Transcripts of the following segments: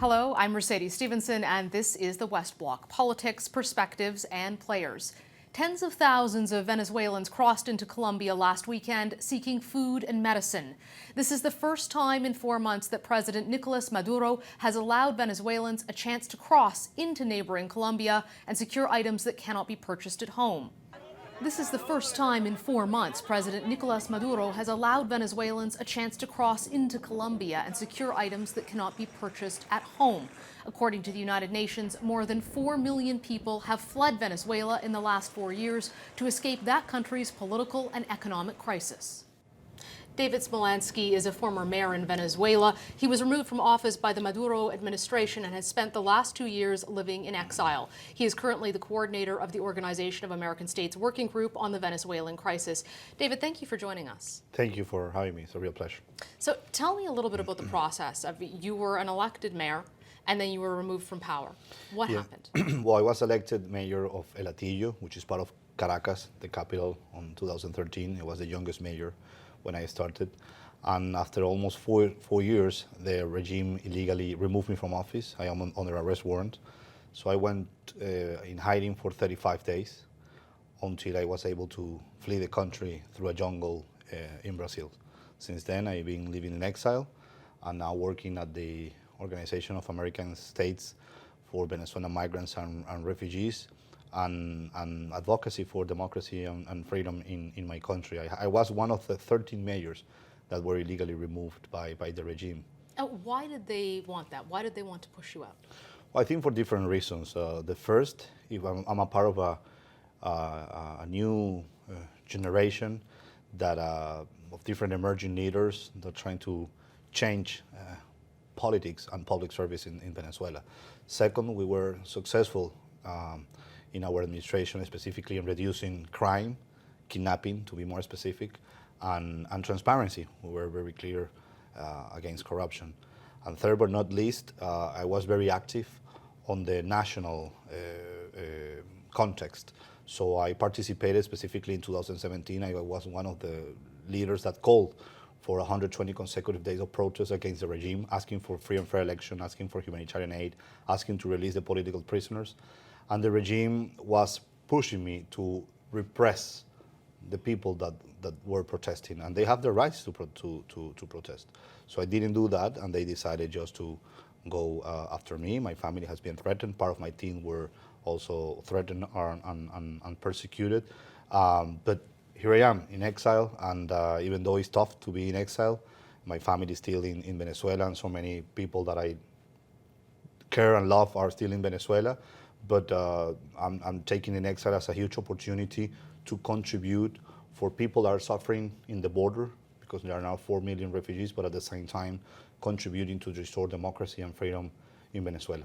Hello, I'm Mercedes Stephenson, and this is the West Block: politics, perspectives, and players. Tens of thousands of Venezuelans crossed into Colombia last weekend seeking food and medicine. This is the first time in 4 months that President Nicolas Maduro has allowed Venezuelans a chance to cross into neighboring Colombia and secure items that cannot be purchased at home. This is the first time in 4 months President Nicolas Maduro has allowed Venezuelans a chance to cross into Colombia and secure items that cannot be purchased at home. According to the United Nations, more than 4 million people have fled Venezuela in the last 4 years to escape that country's political and economic crisis. David Smolansky is a former mayor in Venezuela. He was removed from office by the Maduro administration and has spent the last 2 years living in exile. He is currently the coordinator of the Organization of American States Working Group on the Venezuelan crisis. David, thank you for joining us. Thank you for having me. It's a real pleasure. So tell me a little bit about the process. You were an elected mayor, and then you were removed from power. What happened? Well, I was elected mayor of El Hatillo, which is part of Caracas, the capital, in 2013. I was the youngest mayor when I started. And after almost four years, the regime illegally removed me from office. I am under arrest warrant. So I went in hiding for 35 days until I was able to flee the country through a jungle in Brazil. Since then, I've been living in exile and now working at the Organization of American States for Venezuelan migrants and refugees, and advocacy for democracy and freedom in my country. I was one of the 13 mayors that were illegally removed by the regime. Why did they want that? Why did they want to push you out? Well, I think for different reasons. The first, if I'm a part of a new generation that of different emerging leaders that are trying to change politics and public service in Venezuela. Second, we were successful in our administration, specifically in reducing crime, kidnapping, to be more specific, and transparency. We were very clear against corruption. And third but not least, I was very active on the national context. So I participated specifically in 2017. I was one of the leaders that called for 120 consecutive days of protests against the regime, asking for free and fair election, asking for humanitarian aid, asking to release the political prisoners. And the regime was pushing me to repress the people that were protesting, and they have the rights to protest. So I didn't do that, and they decided just to go after me. My family has been threatened. Part of my team were also threatened and persecuted. But here I am in exile, and even though it's tough to be in exile, my family is still in Venezuela, and so many people that I care and love are still in Venezuela. But I'm taking in exile as a huge opportunity to contribute for people that are suffering in the border, because there are now 4 million refugees, but at the same time contributing to restore democracy and freedom in Venezuela.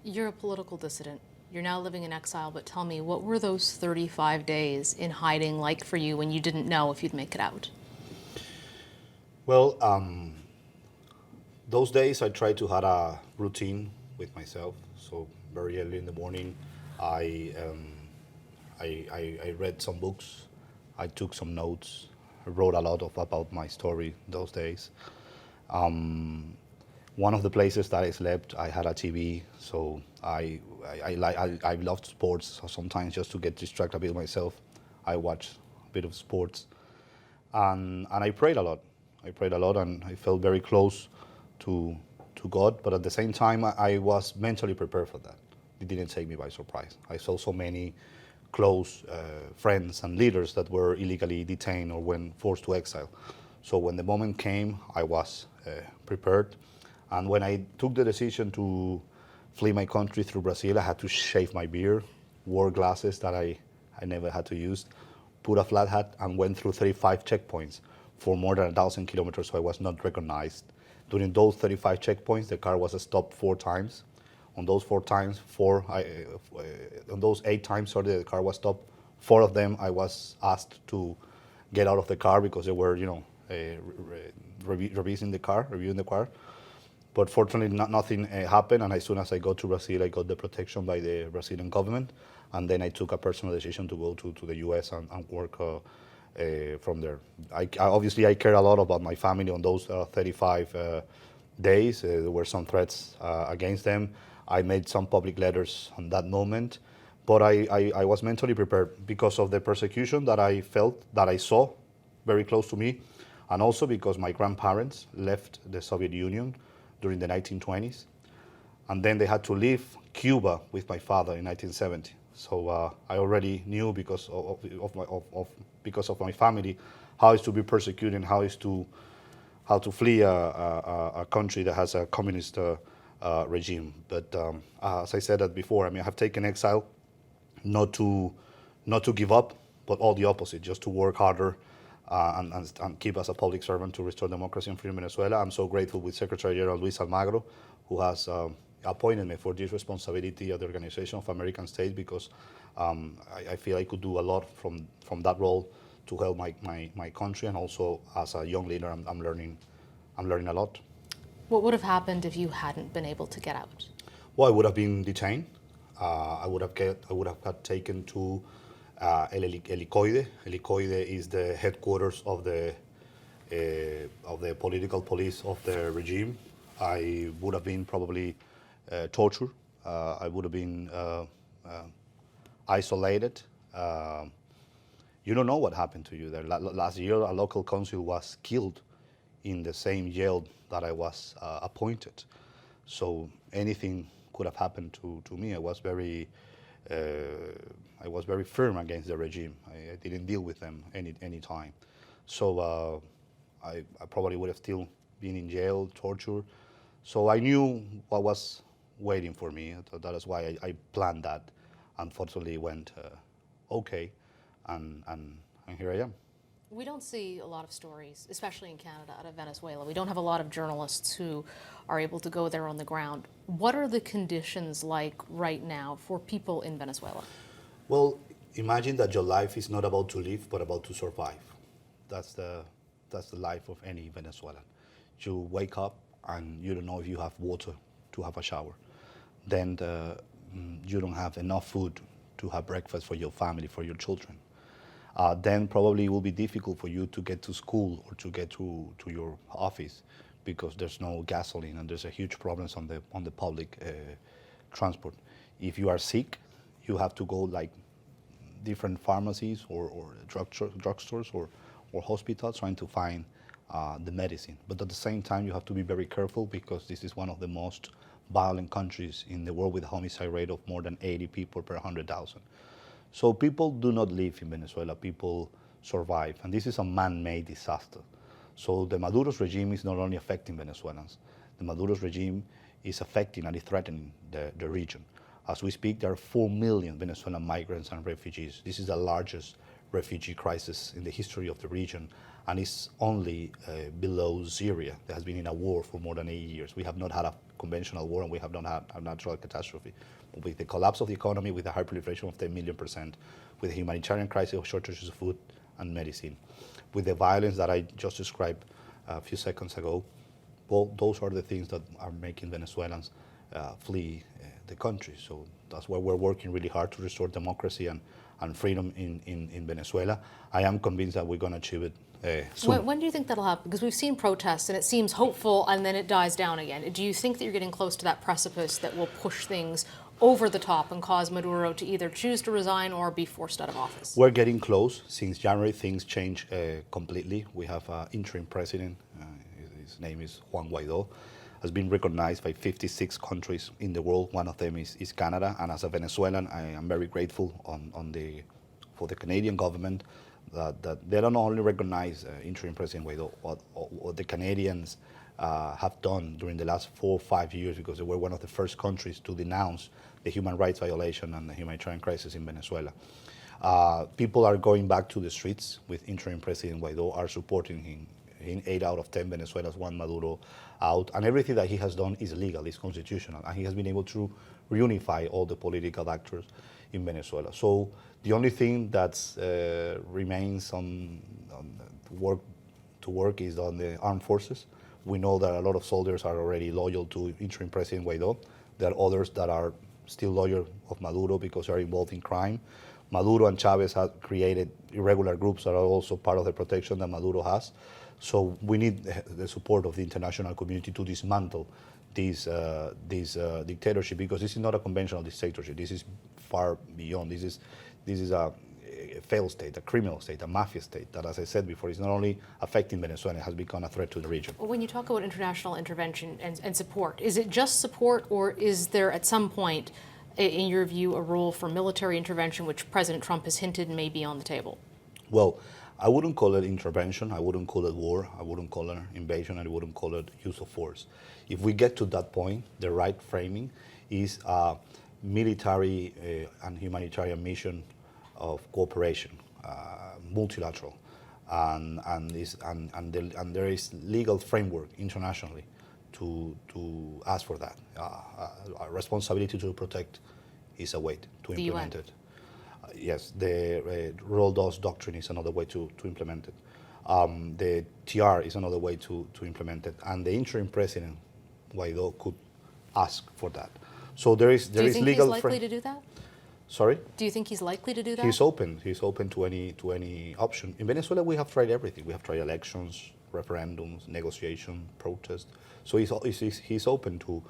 You're a political dissident. You're now living in exile, but tell me, what were those 35 days in hiding like for you when you didn't know if you'd make it out? Well, those days I tried to have a routine with myself. So very early in the morning, I read some books, I took some notes, I wrote a lot about my story those days. One of the places that I slept, I had a TV, so I loved sports. So sometimes just to get distracted a bit myself, I watched a bit of sports, and I prayed a lot. I prayed a lot, and I felt very close to God. But at the same time, I was mentally prepared for that. It didn't take me by surprise. I saw so many close friends and leaders that were illegally detained or went forced to exile. So when the moment came, I was prepared. And when I took the decision to flee my country through Brazil, I had to shave my beard, wore glasses that I never had to use, put a flat hat, and went through 35 checkpoints for more than 1,000 kilometers, so I was not recognized. During those 35 checkpoints, the car was stopped 4 times. On those 8 times, the car was stopped. 4 of them, I was asked to get out of the car because they were, reviewing the car. But fortunately, nothing happened, and as soon as I got to Brazil, I got the protection by the Brazilian government, and then I took a personal decision to go to the U.S. and work from there. Obviously, I care a lot about my family on those 35 days. There were some threats against them. I made some public letters on that moment, but I was mentally prepared because of the persecution that I felt, that I saw very close to me, and also because my grandparents left the Soviet Union during the 1920s, and then they had to leave Cuba with my father in 1970. So I already knew because of my family how is to be persecuted and how to flee a country that has a communist regime. But as I said that before, I mean, I have taken exile not to give up, but all the opposite, just to work harder and keep as a public servant to restore democracy and freedom in Venezuela. I'm so grateful with Secretary General Luis Almagro, who has appointed me for this responsibility at the Organization of American States, because I feel I could do a lot from that role to help my country, and also as a young leader, I'm learning a lot. What would have happened if you hadn't been able to get out? Well, I would have been detained. I would have got taken to El Helicoide. Helicoide is the headquarters of the political police of the regime. I would have been probably tortured. I would have been isolated. You don't know what happened to you there. Last year, a local council was killed in the same jail that I was appointed. So anything could have happened to me. I was very firm against the regime. I didn't deal with them any time. So I probably would have still been in jail, tortured. So I knew what was waiting for me. That is why I planned that. Unfortunately, it went okay, and here I am. We don't see a lot of stories, especially in Canada, out of Venezuela. We don't have a lot of journalists who are able to go there on the ground. What are the conditions like right now for people in Venezuela? Well, imagine that your life is not about to live, but about to survive. That's the life of any Venezuelan. You wake up and you don't know if you have water to have a shower. Then you don't have enough food to have breakfast for your family, for your children. Then probably it will be difficult for you to get to school or to get to your office, because there's no gasoline and there's a huge problems on the public transport. If you are sick, you have to go like different pharmacies or drugstores or hospitals trying to find the medicine. But at the same time, you have to be very careful, because this is one of the most violent countries in the world, with a homicide rate of more than 80 people per 100,000. So people do not live in Venezuela, people survive, and this is a man-made disaster. So the Maduro's regime is not only affecting Venezuelans, the Maduro's regime is affecting and is threatening the region. As we speak, there are 4 million Venezuelan migrants and refugees. This is the largest refugee crisis in the history of the region, and it's only below Syria, that has been in a war for more than 8 years. We have not had a conventional war, and we have not had a natural catastrophe. But with the collapse of the economy, with the hyperinflation of 10 million%, with the humanitarian crisis of shortages of food and medicine, with the violence that I just described a few seconds ago, well, those are the things that are making Venezuelans flee the country. So that's why we're working really hard to restore democracy and freedom in Venezuela. I am convinced that we're going to achieve it soon. When do you think that'll happen? Because we've seen protests and it seems hopeful and then it dies down again. Do you think that you're getting close to that precipice that will push things over the top and cause Maduro to either choose to resign or be forced out of office? We're getting close. Since January, things change completely. We have an interim president. His name is Juan Guaido. Has been recognized by 56 countries in the world. One of them is Canada. And as a Venezuelan, I am very grateful for the Canadian government that they don't only recognize interim President Guaido, what the Canadians have done during the last 4 or 5 years, because they were one of the first countries to denounce the human rights violation and the humanitarian crisis in Venezuela. People are going back to the streets with interim President Guaido, are supporting him. In 8 out of 10 Venezuelans want Maduro out, and everything that he has done is legal, is constitutional, and he has been able to reunify all the political actors in Venezuela. So the only thing that remains on work is on the armed forces. We know that a lot of soldiers are already loyal to interim President Guaido. There are others that are still loyal of Maduro because they are involved in crime. Maduro and Chavez have created irregular groups that are also part of the protection that Maduro has. So we need the support of the international community to dismantle this dictatorship, because this is not a conventional dictatorship. This is far beyond. This is a failed state, a criminal state, a mafia state that, as I said before, is not only affecting Venezuela, it has become a threat to the region. Well, when you talk about international intervention and support, is it just support, or is there at some point, in your view, a role for military intervention, which President Trump has hinted may be on the table? Well, I wouldn't call it intervention, I wouldn't call it war, I wouldn't call it invasion, I wouldn't call it use of force. If we get to that point, the right framing is a military and humanitarian mission of cooperation, multilateral, and there is legal framework internationally to ask for that. A responsibility to protect is a way to implement it. Yes, the role does doctrine is another way to implement it. The TR is another way to implement it, and the interim president Guaido could ask for that. So there is legal. Do you think he's likely to do that? Sorry? Do you think he's likely to do that? He's open. He's open to any option. In Venezuela, we have tried everything. We have tried elections, referendums, negotiation, protest. So he's open to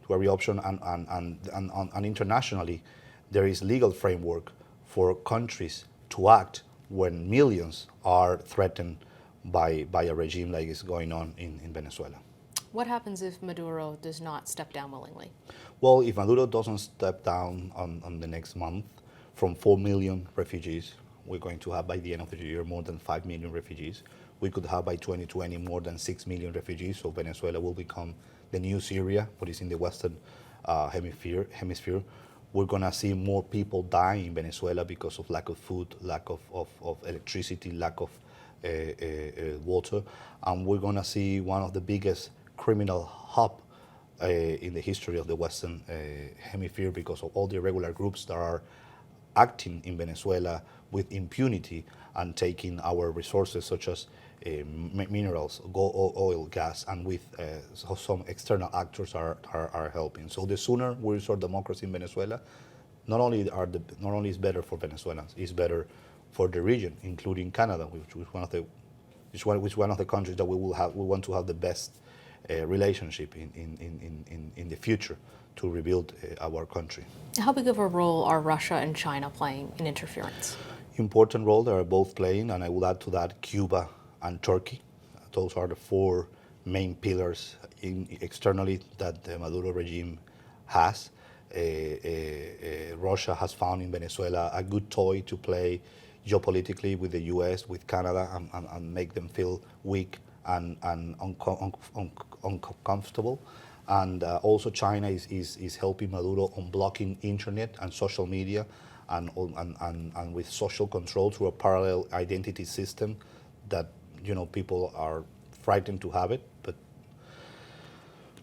every option, and internationally, there is legal framework for countries to act when millions are threatened by a regime like is going on in Venezuela. What happens if Maduro does not step down willingly? Well, if Maduro doesn't step down on the next month, from 4 million refugees, we're going to have by the end of the year more than 5 million refugees. We could have by 2020 more than 6 million refugees, so Venezuela will become the new Syria, what is in the Western hemisphere. We're going to see more people die in Venezuela because of lack of food, lack of electricity, lack of water, and we're going to see one of the biggest criminal hub in the history of the Western hemisphere, because of all the irregular groups that are acting in Venezuela with impunity and taking our resources such as minerals, oil, gas, and with some external actors are helping. So the sooner we restore democracy in Venezuela, not only is better for Venezuelans, it's better for the region, including Canada, which is one of the countries that we want to have the best relationship in the future to rebuild our country. How big of a role are Russia and China playing in interference? Important role they are both playing, and I will add to that Cuba and Turkey. Those are the four main pillars externally that the Maduro regime has. Russia has found in Venezuela a good toy to play geopolitically with the US, with Canada, and make them feel weak and uncomfortable. And also China is helping Maduro on blocking internet and social media and with social control through a parallel identity system that people are frightened to have it. But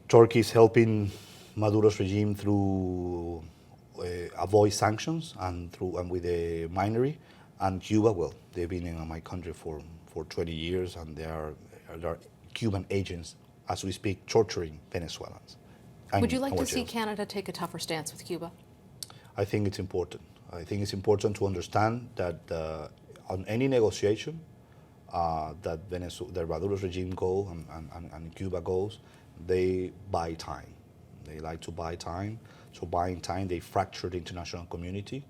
Turkey is helping Maduro's regime through avoid sanctions and with the minority. And Cuba, well, they've been in my country for 20 years, and there are Cuban agents, as we speak, torturing Venezuelans. Would you like to see Canada take a tougher stance with Cuba? I think it's important. I think it's important to understand that on any negotiation that Maduro's regime goes and Cuba goes, they buy time. They like to buy time. So buying time, they fracture the international community.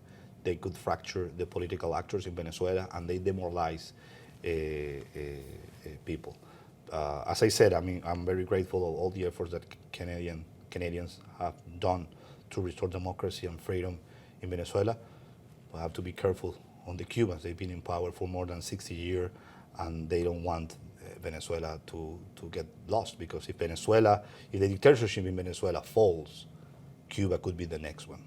They could fracture the political actors in Venezuela, and they demoralize people. As I said, I'm very grateful of all the efforts that Canadians have done to restore democracy and freedom in Venezuela. We have to be careful on the Cubans. They've been in power for more than 60 years, and they don't want Venezuela to get lost, because if the dictatorship in Venezuela falls, Cuba could be the next one.